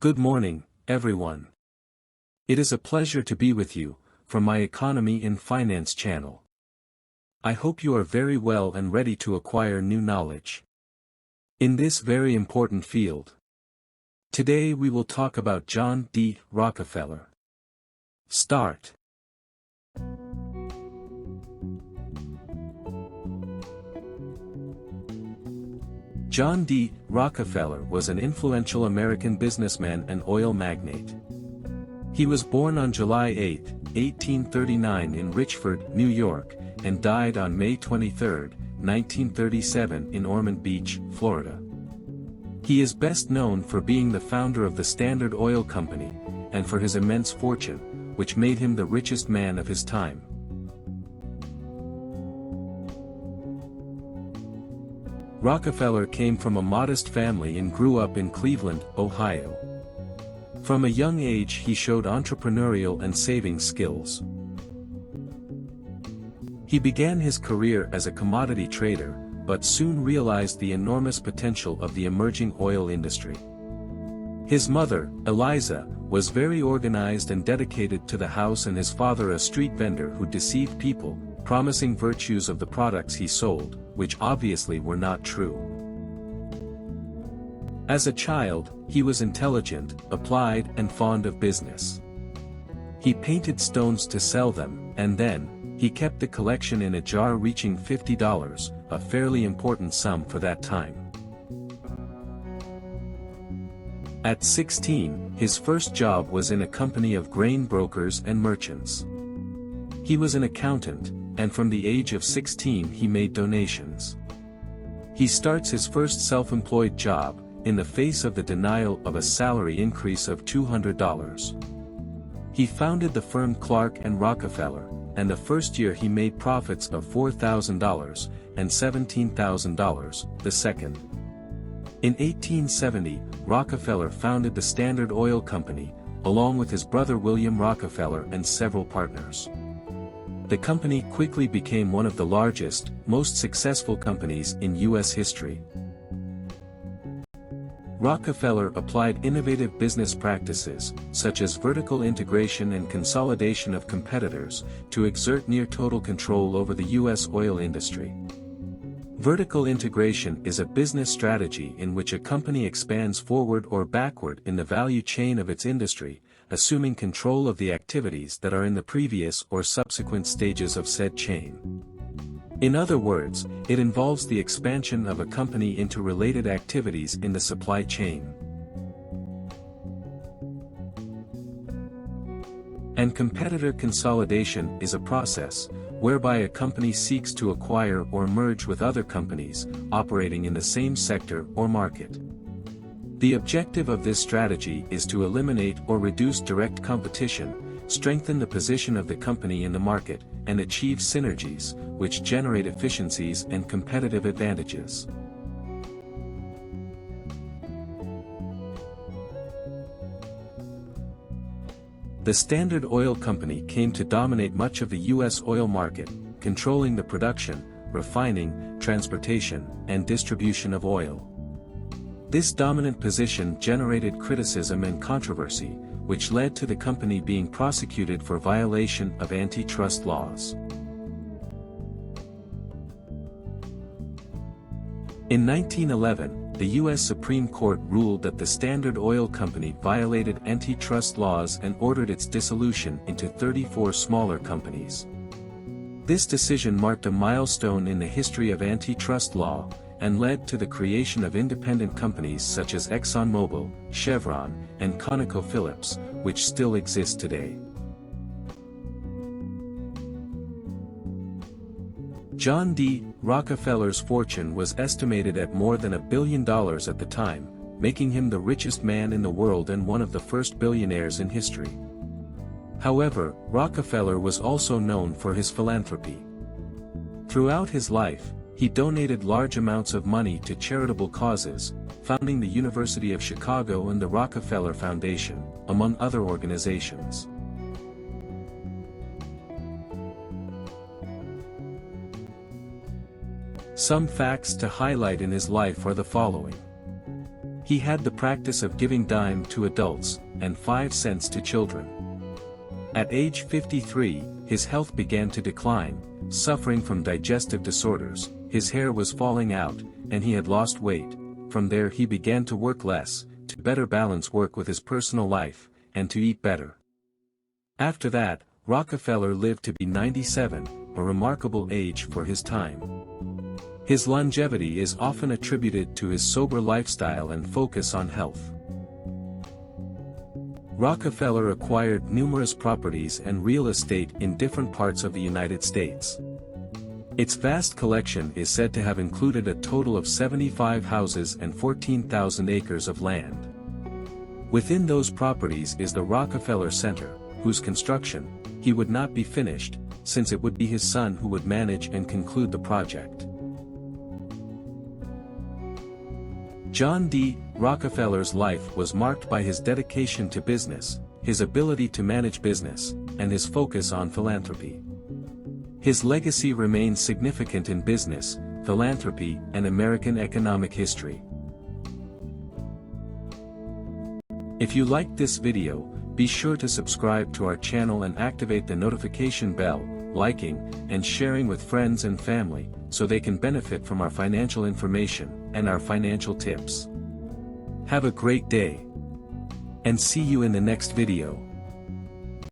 Good morning, everyone. It is a pleasure to be with you, from my Economy in Finance channel. I hope you are very well and ready to acquire new knowledge in this very important field. Today we will talk about John D. Rockefeller. Start. John D. Rockefeller was an influential American businessman and oil magnate. He was born on July 8, 1839 in Richford, New York, and died on May 23, 1937 in Ormond Beach, Florida. He is best known for being the founder of the Standard Oil Company, and for his immense fortune, which made him the richest man of his time. Rockefeller came from a modest family and grew up in Cleveland, Ohio. From a young age he showed entrepreneurial and saving skills. He began his career as a commodity trader, but soon realized the enormous potential of the emerging oil industry. His mother, Eliza, was very organized and dedicated to the house, and his father a street vendor who deceived people, promising virtues of the products he sold, which obviously were not true. As a child, he was intelligent, applied and fond of business. He painted stones to sell them, and then, he kept the collection in a jar reaching $50, a fairly important sum for that time. At 16, his first job was in a company of grain brokers and merchants. He was an accountant, and from the age of 16 he made donations. He starts his first self-employed job, in the face of the denial of a salary increase of $200. He founded the firm Clark and Rockefeller, and the first year he made profits of $4,000, and $17,000, the second. In 1870, Rockefeller founded the Standard Oil Company, along with his brother William Rockefeller and several partners. The company quickly became one of the largest, most successful companies in U.S. history. Rockefeller applied innovative business practices, such as vertical integration and consolidation of competitors, to exert near-total control over the U.S. oil industry. Vertical integration is a business strategy in which a company expands forward or backward in the value chain of its industry, assuming control of the activities that are in the previous or subsequent stages of said chain. In other words, it involves the expansion of a company into related activities in the supply chain. And competitor consolidation is a process, whereby a company seeks to acquire or merge with other companies, operating in the same sector or market. The objective of this strategy is to eliminate or reduce direct competition, strengthen the position of the company in the market, and achieve synergies, which generate efficiencies and competitive advantages. The Standard Oil Company came to dominate much of the U.S. oil market, controlling the production, refining, transportation, and distribution of oil. This dominant position generated criticism and controversy, which led to the company being prosecuted for violation of antitrust laws. In 1911, the U.S. Supreme Court ruled that the Standard Oil Company violated antitrust laws and ordered its dissolution into 34 smaller companies. This decision marked a milestone in the history of antitrust law, and led to the creation of independent companies such as ExxonMobil, Chevron, and ConocoPhillips, which still exist today. John D. Rockefeller's fortune was estimated at more than $1 billion at the time, making him the richest man in the world and one of the first billionaires in history. However, Rockefeller was also known for his philanthropy. Throughout his life, he donated large amounts of money to charitable causes, founding the University of Chicago and the Rockefeller Foundation, among other organizations. Some facts to highlight in his life are the following. He had the practice of giving dime to adults, and 5 cents to children. At age 53, his health began to decline, suffering from digestive disorders, his hair was falling out, and he had lost weight. From there he began to work less, to better balance work with his personal life, and to eat better. After that, Rockefeller lived to be 97, a remarkable age for his time. His longevity is often attributed to his sober lifestyle and focus on health. Rockefeller acquired numerous properties and real estate in different parts of the United States. Its vast collection is said to have included a total of 75 houses and 14,000 acres of land. Within those properties is the Rockefeller Center, whose construction, he would not be finished, since it would be his son who would manage and conclude the project. John D. Rockefeller's life was marked by his dedication to business, his ability to manage business, and his focus on philanthropy. His legacy remains significant in business, philanthropy, and American economic history. If you liked this video, be sure to subscribe to our channel and activate the notification bell, liking, and sharing with friends and family, so they can benefit from our financial information and our financial tips. Have a great day. And see you in the next video.